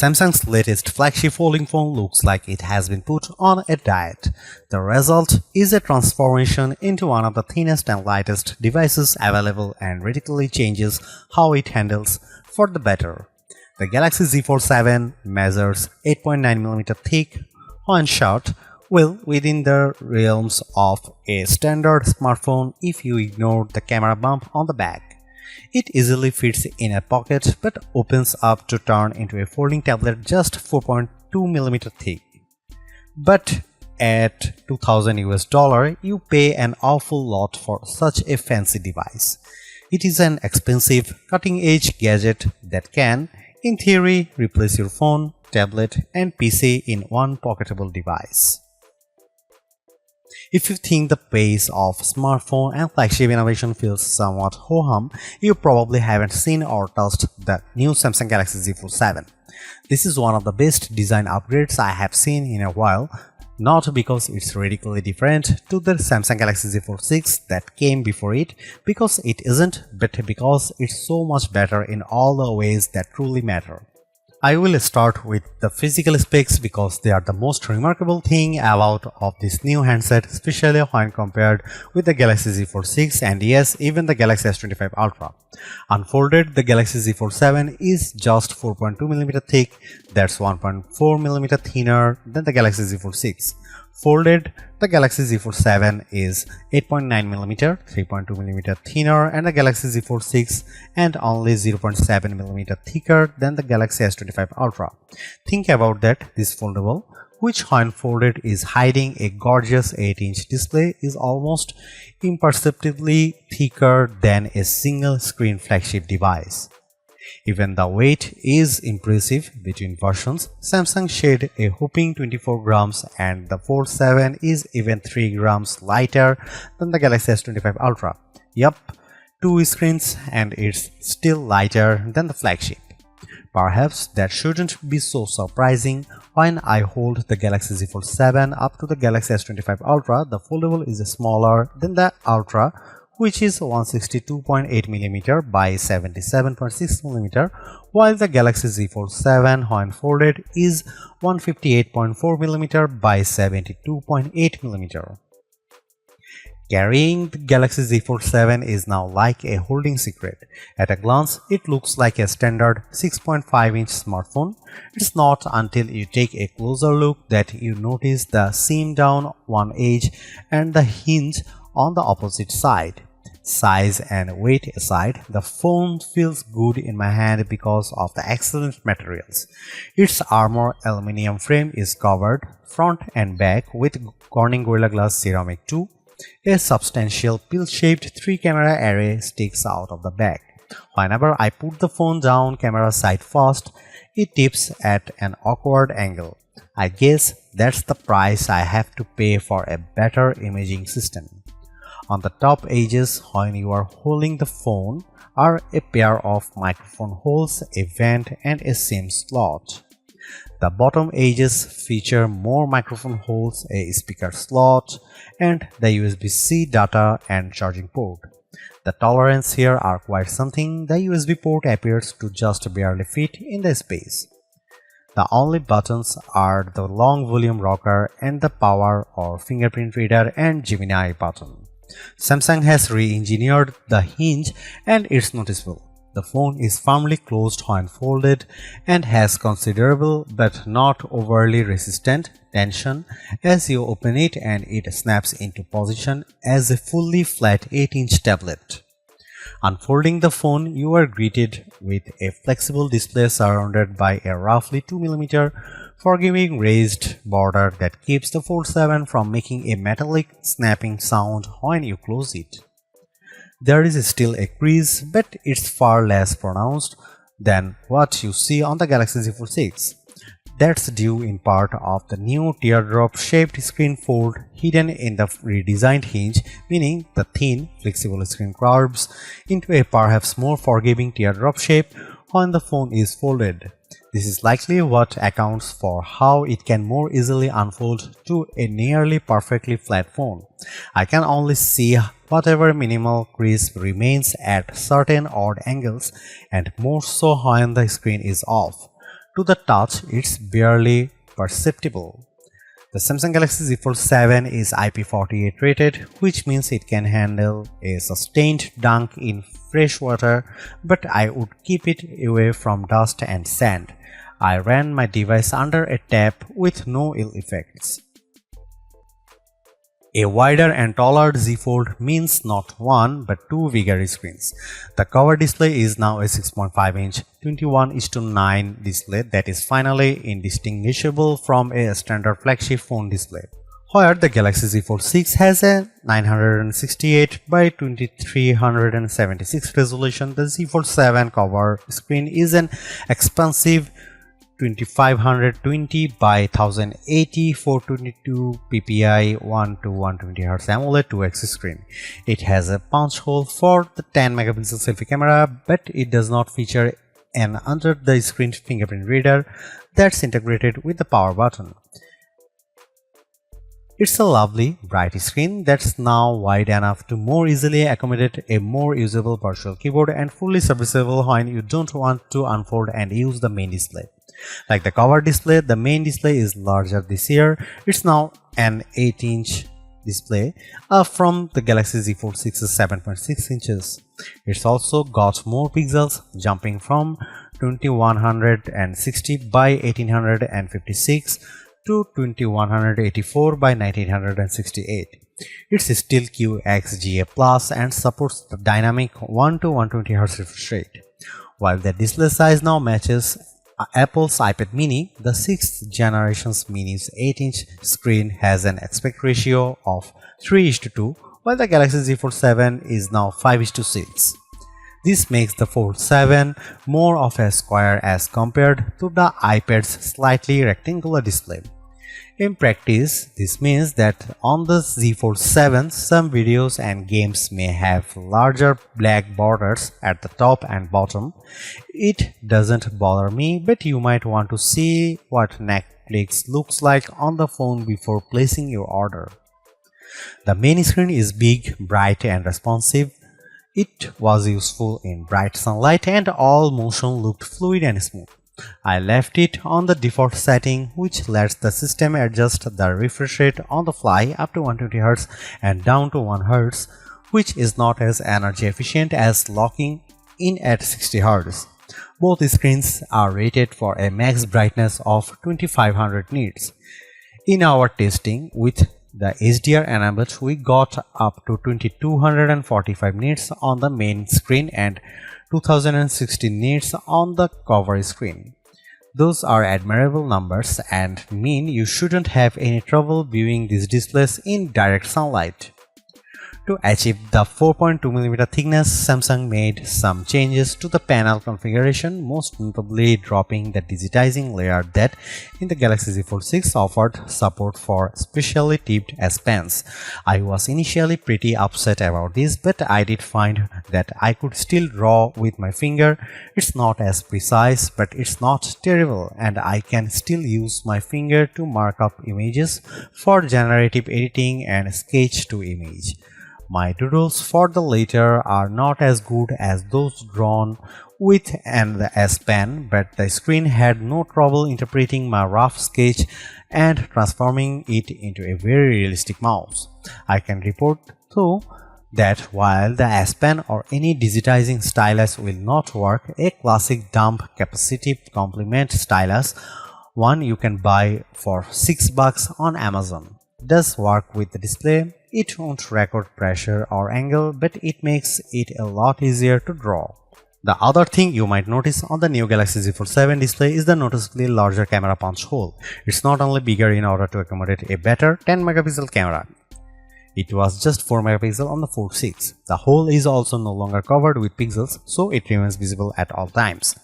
Samsung's latest flagship folding phone looks like it has been put on a diet. The result is a transformation into one of the thinnest and lightest devices available and radically changes how it handles for the better. The Galaxy Z Fold 7 measures 8.9mm thick and short, well within the realms of a standard smartphone if you ignore the camera bump on the back. It easily fits in a pocket but opens up to turn into a folding tablet just 4.2mm thick. But at $2000 you pay an awful lot for such a fancy device. It is an expensive, cutting-edge gadget that can, in theory, replace your phone, tablet, and PC in one pocketable device. If you think the pace of smartphone and flagship innovation feels somewhat ho-hum, you probably haven't seen or touched the new Samsung Galaxy Z Fold 7. This is one of the best design upgrades I have seen in a while, not because it's radically different to the Samsung Galaxy Z Fold 6 that came before it, because it isn't, but because it's so much better in all the ways that truly matter. I will start with the physical specs because they are the most remarkable thing about of this new handset, especially when compared with the Galaxy Z Fold 6 and yes, even the Galaxy S25 Ultra. Unfolded, the Galaxy Z Fold 7 is just 4.2mm thick, that's 1.4mm thinner than the Galaxy Z Fold 6. Folded, the Galaxy Z Fold 7 is 8.9mm, 3.2mm thinner and the Galaxy Z Fold 6 and only 0.7mm thicker than the Galaxy S25 Ultra. Think about that, this foldable, which when folded is hiding a gorgeous 8-inch display, is almost imperceptibly thicker than a single screen flagship device. Even the weight is impressive. Between versions, Samsung shed a whopping 24 grams and the Fold 7 is even 3 grams lighter than the Galaxy S25 Ultra. Yup, 2 screens and it's still lighter than the flagship. Perhaps that shouldn't be so surprising. When I hold the Galaxy Z Fold 7 up to the Galaxy S25 Ultra, the foldable is smaller than the Ultra, which is 162.8mm by 77.6mm, while the Galaxy Z Fold 7 when folded is 158.4mm by 72.8mm. Carrying the Galaxy Z Fold 7 is now like a holding secret. At a glance, it looks like a standard 6.5-inch smartphone. It's not until you take a closer look that you notice the seam down one edge and the hinge on the opposite side. Size and weight aside, the phone feels good in my hand because of the excellent materials. Its armor aluminum frame is covered front and back with Corning Gorilla Glass Ceramic 2. A substantial pill-shaped 3-camera array sticks out of the back. Whenever I put the phone down camera side first, it tips at an awkward angle. I guess that's the price I have to pay for a better imaging system. On the top edges, when you are holding the phone, are a pair of microphone holes, a vent, and a SIM slot. The bottom edges feature more microphone holes, a speaker slot, and the USB-C data and charging port. The tolerances here are quite something. The USB port appears to just barely fit in the space. The only buttons are the long volume rocker and the power or fingerprint reader and Gemini button. Samsung has re-engineered the hinge and it's noticeable. The phone is firmly closed when folded and has considerable but not overly resistant tension as you open it, and it snaps into position as a fully flat 8-inch tablet. Unfolding the phone, you are greeted with a flexible display surrounded by a roughly 2mm forgiving raised border that keeps the Fold 7 from making a metallic snapping sound when you close it. There is still a crease, but it's far less pronounced than what you see on the Galaxy Z Fold 6. That's due in part of the new teardrop-shaped screen fold hidden in the redesigned hinge, meaning the thin, flexible screen curves into a perhaps more forgiving teardrop shape when the phone is folded. This is likely what accounts for how it can more easily unfold to a nearly perfectly flat phone. I can only see whatever minimal crease remains at certain odd angles, and more so when the screen is off. To the touch, it's barely perceptible. The Samsung Galaxy Z Fold 7 is IP48 rated, which means it can handle a sustained dunk in fresh water, but I would keep it away from dust and sand. I ran my device under a tap with no ill effects. A wider and taller Z Fold means not one but two bigger screens. The cover display is now a 6.5-inch 21:9 display that is finally indistinguishable from a standard flagship phone display. Where the Galaxy Z Fold 6 has a 968 by 2376 resolution, the Z Fold 7 cover screen is an expansive 2520 by 1080 422 ppi 1 to 120 Hz AMOLED 2x screen. It has a punch hole for the 10 megapixel selfie camera, but it does not feature an under the screen fingerprint reader that's integrated with the power button. It's a lovely, bright screen that's now wide enough to more easily accommodate a more usable virtual keyboard and fully serviceable when you don't want to unfold and use the main display. Like the cover display, the main display is larger this year. It's now an 8-inch display from the Galaxy Z Fold 6's 7.6 inches. It's also got more pixels, jumping from 2160 by 1856 to 2184 by 1968. It's still QXGA Plus and supports the dynamic 1 to 120 Hz refresh rate. While the display size now matches Apple's iPad mini, the 6th generation's mini's 8-inch screen has an aspect ratio of 3:2, while the Galaxy Z Fold 7 is now 5:6. This makes the Fold 7 more of a square as compared to the iPad's slightly rectangular display. In practice, this means that on the Z Fold 7, some videos and games may have larger black borders at the top and bottom. It doesn't bother me, but you might want to see what Netflix looks like on the phone before placing your order. The main screen is big, bright and responsive. It was useful in bright sunlight and all motion looked fluid and smooth. I left it on the default setting, which lets the system adjust the refresh rate on the fly up to 120 Hz and down to 1 Hz, which is not as energy efficient as locking in at 60 Hz. Both screens are rated for a max brightness of 2500 nits. In our testing with the HDR enabled, we got up to 2245 nits on the main screen and 2060 nits on the cover screen. Those are admirable numbers and mean you shouldn't have any trouble viewing these displays in direct sunlight. To achieve the 4.2mm thickness, Samsung made some changes to the panel configuration, most notably dropping the digitizing layer that in the Galaxy Z Fold 6 offered support for specially tipped S Pens. I was initially pretty upset about this, but I did find that I could still draw with my finger. It's not as precise, but it's not terrible, and I can still use my finger to mark up images for generative editing and sketch to image. My doodles for the latter are not as good as those drawn with the S Pen, but the screen had no trouble interpreting my rough sketch and transforming it into a very realistic mouse. I can report though that while the S Pen or any digitizing stylus will not work, a classic dump capacitive complement stylus, one you can buy for $6 on Amazon, does work with the display. It won't record pressure or angle, but it makes it a lot easier to draw. The other thing you might notice on the new Galaxy Z Fold 7 display is the noticeably larger camera punch hole. It's not only bigger in order to accommodate a better 10 megapixel camera. It was just 4 megapixel on the Fold 6. The hole is also no longer covered with pixels, so it remains visible at all times.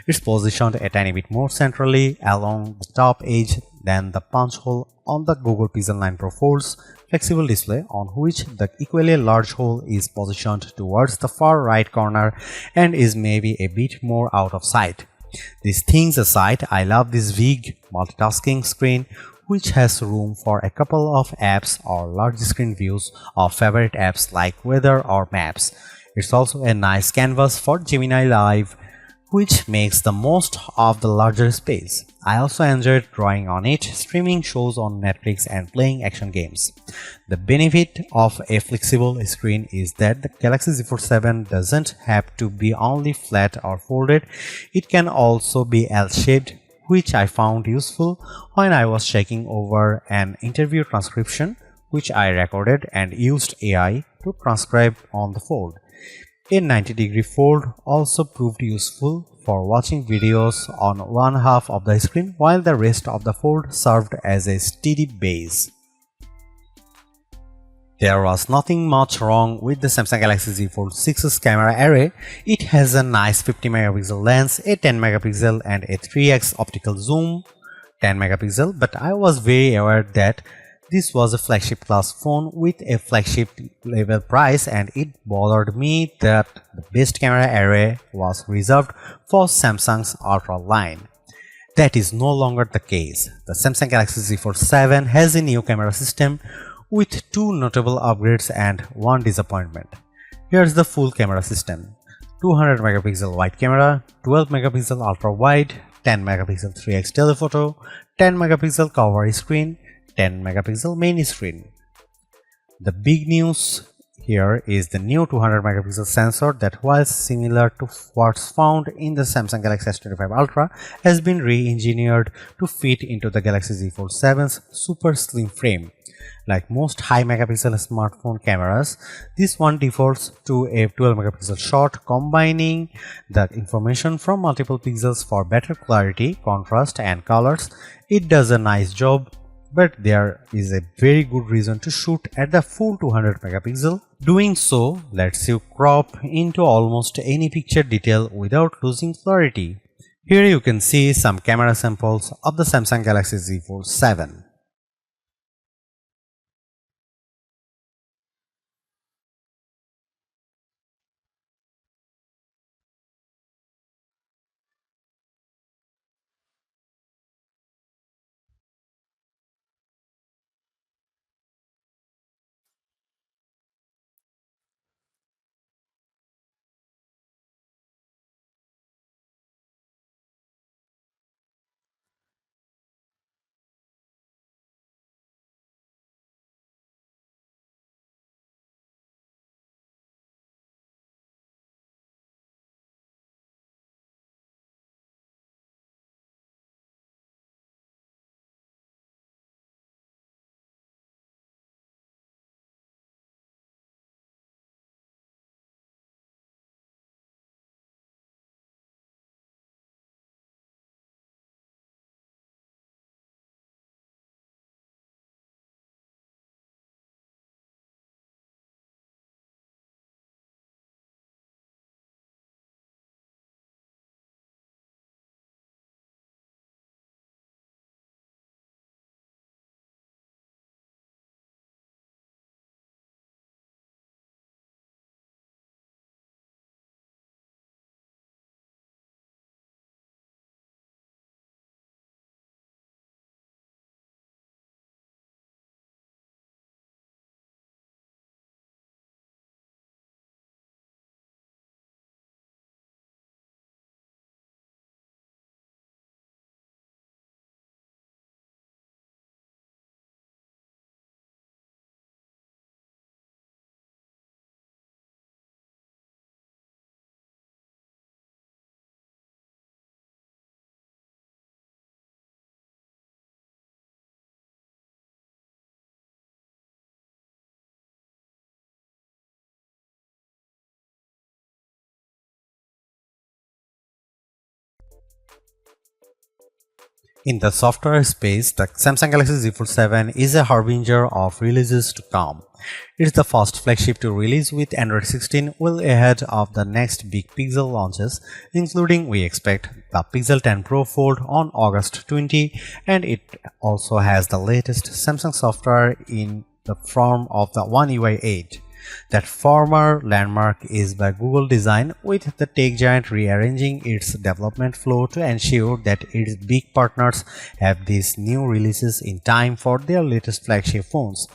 It's positioned a tiny bit more centrally along the top edge than the punch hole on the Google Pixel 9 Pro Fold's flexible display, on which the equally large hole is positioned towards the far right corner and is maybe a bit more out of sight. These things aside, I love this big multitasking screen, which has room for a couple of apps or large screen views of favorite apps like weather or maps. It's also a nice canvas for Gemini Live, which makes the most of the larger space. I also enjoyed drawing on it, streaming shows on Netflix and playing action games. The benefit of a flexible screen is that the Galaxy Z Fold 7 doesn't have to be only flat or folded, it can also be L-shaped, which I found useful when I was checking over an interview transcription which I recorded and used AI to transcribe on the fold. A 90-degree fold also proved useful for watching videos on one half of the screen while the rest of the fold served as a steady base. There was nothing much wrong with the Samsung Galaxy Z Fold 6's camera array. It has a nice 50 megapixel lens, a 10 megapixel and a 3x optical zoom, 10 megapixel, but I was very aware that this was a flagship class phone with a flagship level price, and it bothered me that the best camera array was reserved for Samsung's Ultra line. That is no longer the case. The Samsung Galaxy Z Fold 7 has a new camera system with two notable upgrades and one disappointment. Here's the full camera system: 200 megapixel wide camera, 12 megapixel ultra wide, 10 megapixel 3x telephoto, 10 megapixel cover screen, 10 megapixel main screen. The big news here is the new 200 megapixel sensor that, while similar to what's found in the Samsung Galaxy S25 Ultra, has been re-engineered to fit into the Galaxy Z Fold 7's super slim frame. Like most high megapixel smartphone cameras, this one defaults to a 12 megapixel shot, combining the information from multiple pixels for better clarity, contrast and colors. It does a nice job, but there is a very good reason to shoot at the full 200 megapixel. Doing so lets you crop into almost any picture detail without losing clarity. Here you can see some camera samples of the Samsung Galaxy Z Fold 7. In the software space, the Samsung Galaxy Z Fold 7 is a harbinger of releases to come. It's the first flagship to release with Android 16, well ahead of the next big Pixel launches, including we expect the Pixel 10 Pro Fold on August 20, and it also has the latest Samsung software in the form of the One UI 8. That former landmark is by Google design, with the tech giant rearranging its development flow to ensure that its big partners have these new releases in time for their latest flagship phones.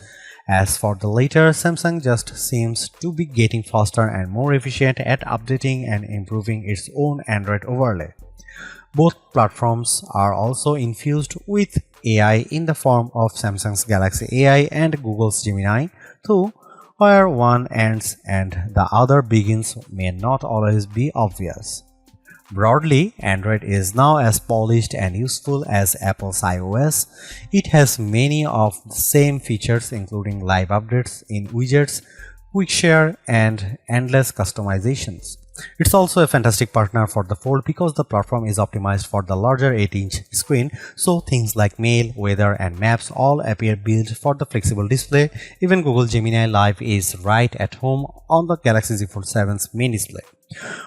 As for the latter, Samsung just seems to be getting faster and more efficient at updating and improving its own Android overlay. Both platforms are also infused with AI in the form of Samsung's Galaxy AI and Google's Gemini, though where one ends and the other begins may not always be obvious. Broadly, Android is now as polished and useful as Apple's iOS. It has many of the same features including live updates in widgets, quick share, and endless customizations. It's also a fantastic partner for the Fold because the platform is optimized for the larger 8-inch screen, so things like mail, weather, and maps all appear built for the flexible display. Even Google Gemini Live is right at home on the Galaxy Z Fold 7's main display.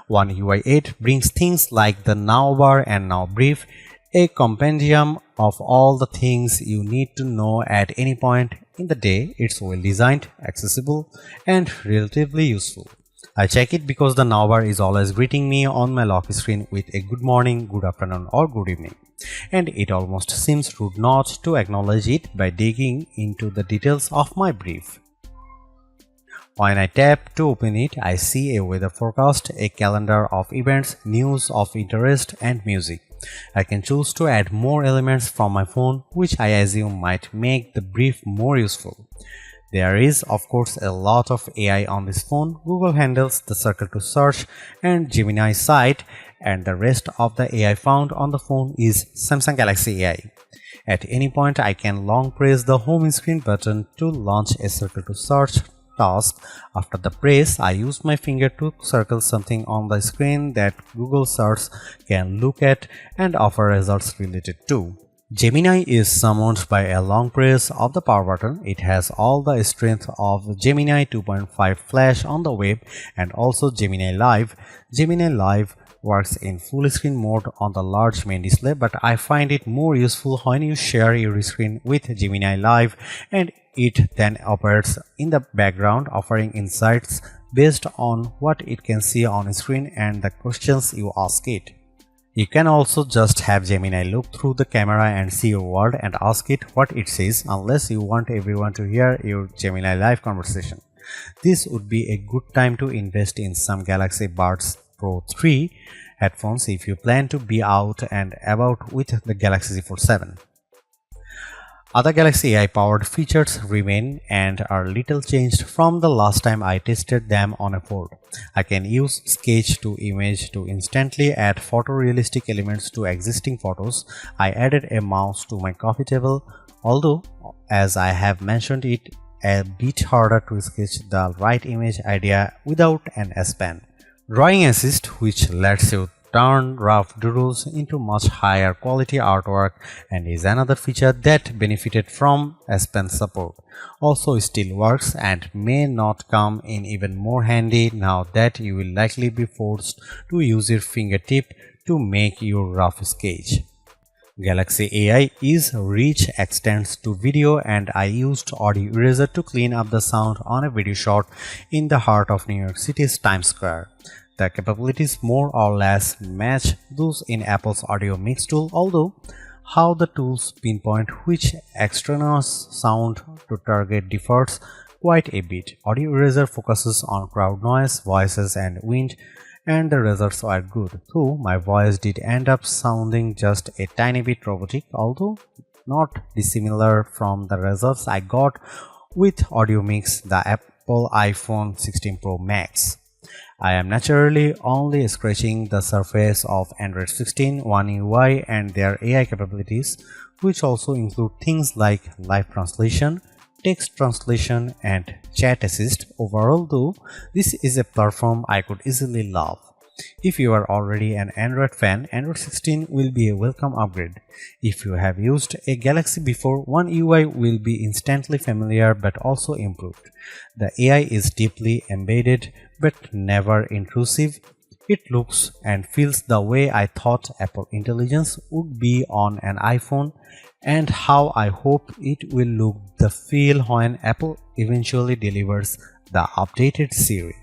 One UI 8 brings things like the Now bar and Now brief, a compendium of all the things you need to know at any point in the day. It's well designed, accessible, and relatively useful. I check it because the Now bar is always greeting me on my lock screen with a good morning, good afternoon, or good evening, and it almost seems rude not to acknowledge it by digging into the details of my brief. When I tap to open it, I see a weather forecast, a calendar of events, news of interest, and music. I can choose to add more elements from my phone, which I assume might make the brief more useful. There is, of course, a lot of AI on this phone. Google handles the circle to search and Gemini site, and the rest of the AI found on the phone is Samsung Galaxy AI. At any point, I can long press the home screen button to launch a circle to search task. After the press, I use my finger to circle something on the screen that Google search can look at and offer results related to. Gemini is summoned by a long press of the power button. It has all the strength of Gemini 2.5 Flash on the web and also Gemini Live. Gemini Live works in full screen mode on the large main display, but I find it more useful when you share your screen with Gemini Live and it then operates in the background, offering insights based on what it can see on screen and the questions you ask it. You can also just have Gemini look through the camera and see your world and ask it what it says, unless you want everyone to hear your Gemini Live conversation. This would be a good time to invest in some Galaxy Buds Pro 3 headphones if you plan to be out and about with the Galaxy Z Fold 7. Other Galaxy AI powered features remain and are little changed from the last time I tested them on a Fold. I can use sketch to image to instantly add photorealistic elements to existing photos. I added a mouse to my coffee table, although as I have mentioned it a bit harder to sketch the right image idea without an S Pen. Drawing Assist, which lets you turn rough doodles into much higher quality artwork and is another feature that benefited from S Pen support. Also still works and may not come in even more handy now that you will likely be forced to use your fingertip to make your rough sketch. Galaxy AI is rich extends to video, and I used Audio Eraser to clean up the sound on a video shot in the heart of New York City's Times Square. The capabilities more or less match those in Apple's Audio Mix tool, although how the tools pinpoint which extraneous sound to target differs quite a bit. Audio Eraser focuses on crowd noise, voices, and wind, and the results are good, though my voice did end up sounding just a tiny bit robotic, although not dissimilar from the results I got with Audio Mix, the Apple iPhone 16 Pro Max. I am naturally only scratching the surface of Android 16, One UI, and their AI capabilities, which also include things like live translation, text translation, and chat assist. Overall, though, this is a platform I could easily love. If you are already an Android fan, Android 16 will be a welcome upgrade. If you have used a Galaxy before, One UI will be instantly familiar but also improved. The AI is deeply embedded but never intrusive. It looks and feels the way I thought Apple Intelligence would be on an iPhone, and how I hope it will look the feel when Apple eventually delivers the updated Siri.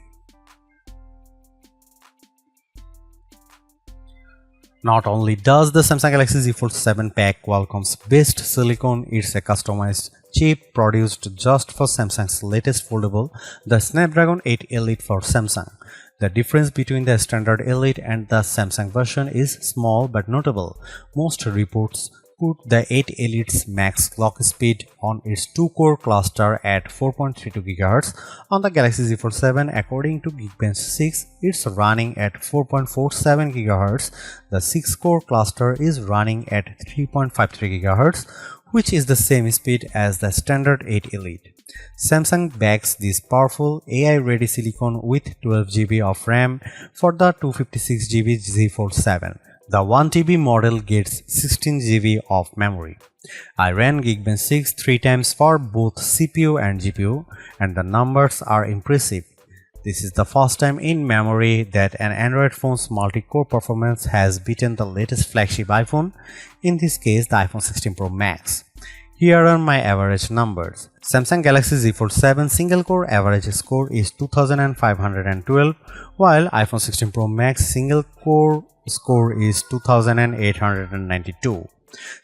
Not only does the Samsung Galaxy Z Fold 7 pack Qualcomm's best silicon, it's a customized chip produced just for Samsung's latest foldable, the Snapdragon 8 Elite for Samsung. The difference between the standard Elite and the Samsung version is small but notable. Most reports put the 8 Elite's max clock speed on its 2-core cluster at 4.32 GHz. On the Galaxy Z Fold 7, according to Geekbench 6, it's running at 4.47 GHz. The 6-core cluster is running at 3.53 GHz, which is the same speed as the standard 8 Elite. Samsung backs this powerful AI-ready silicon with 12 GB of RAM for the 256 GB Z Fold 7. The 1 TB model gets 16 GB of memory. I ran Geekbench 6 3 times for both CPU and GPU, and the numbers are impressive. This is the first time in memory that an Android phone's multi-core performance has beaten the latest flagship iPhone, in this case the iPhone 16 Pro Max. Here are my average numbers. Samsung Galaxy Z Fold 7 single-core average score is 2512, while iPhone 16 Pro Max single-core score is 2892.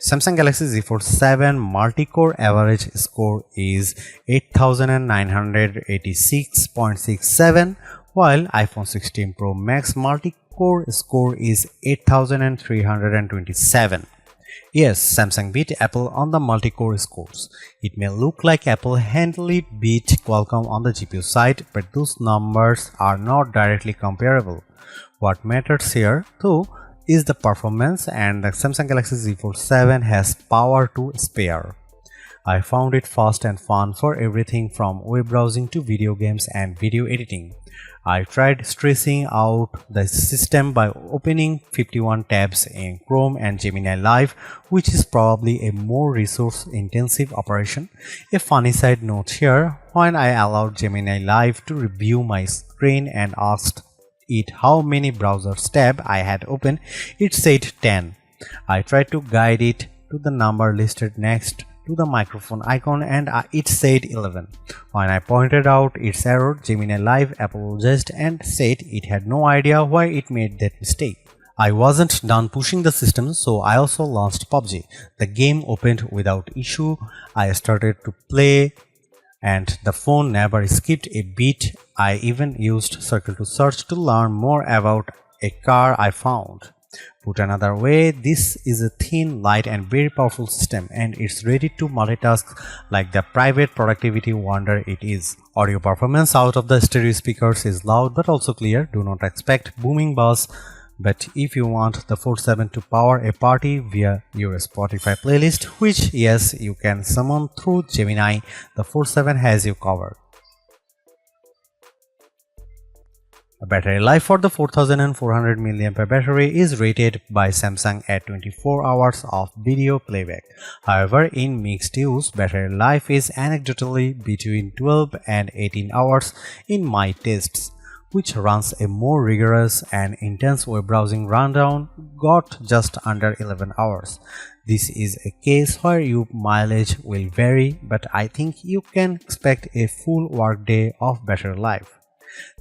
Samsung Galaxy Z Fold 7 multi-core average score is 8986.67, while iPhone 16 Pro Max multi-core score is 8327. Yes, Samsung beat Apple on the multi-core scores. It may look like Apple handily beat Qualcomm on the GPU side, but those numbers are not directly comparable. What matters here, though, is the performance, and the Samsung Galaxy Z Fold 7 has power to spare. I found it fast and fun for everything from web browsing to video games and video editing. I tried stressing out the system by opening 51 tabs in Chrome and Gemini Live, which is probably a more resource-intensive operation. A funny side note here, when I allowed Gemini Live to review my screen and asked it how many browser tabs I had opened, it said 10. I tried to guide it to the number listed next to the microphone icon and it said 11. When I pointed out its error, Gemini Live apologized and said it had no idea why it made that mistake. I wasn't done pushing the system, so I also launched PUBG. The game opened without issue. I started to play and the phone never skipped a beat. I even used Circle to search to learn more about a car I found. Put another way, this is a thin, light and very powerful system, and it's ready to multitask like the private productivity wonder it is. Audio performance out of the stereo speakers is loud but also clear. Do not expect booming bass, but if you want the Fold 7 to power a party via your Spotify playlist, which yes, you can summon through Gemini, the Fold 7 has you covered. The battery life for the 4400 mAh battery is rated by Samsung at 24 hours of video playback. However, in mixed use, battery life is anecdotally between 12 and 18 hours in my tests, which runs a more rigorous and intense web browsing rundown got just under 11 hours. This is a case where your mileage will vary, but I think you can expect a full workday of battery life.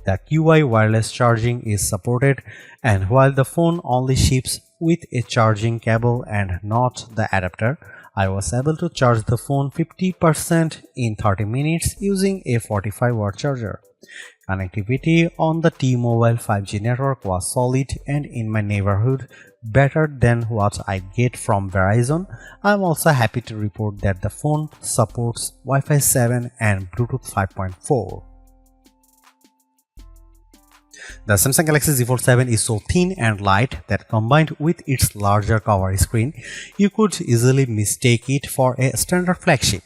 The QI wireless charging is supported, and while the phone only ships with a charging cable and not the adapter, I was able to charge the phone 50% in 30 minutes using a 45-watt charger. Connectivity on the T-Mobile 5G network was solid and in my neighborhood better than what I get from Verizon. I am also happy to report that the phone supports Wi-Fi 7 and Bluetooth 5.4. The Samsung Galaxy Z Fold 7 is so thin and light that combined with its larger cover screen, you could easily mistake it for a standard flagship.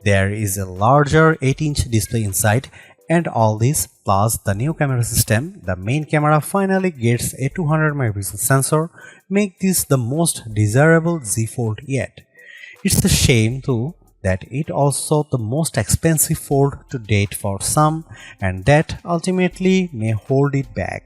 There is a larger 8-inch display inside, and all this plus the new camera system, the main camera finally gets a 200 megapixel sensor, make this the most desirable Z Fold yet. It's a shame too that it also the most expensive fold to date for some, and that ultimately may hold it back.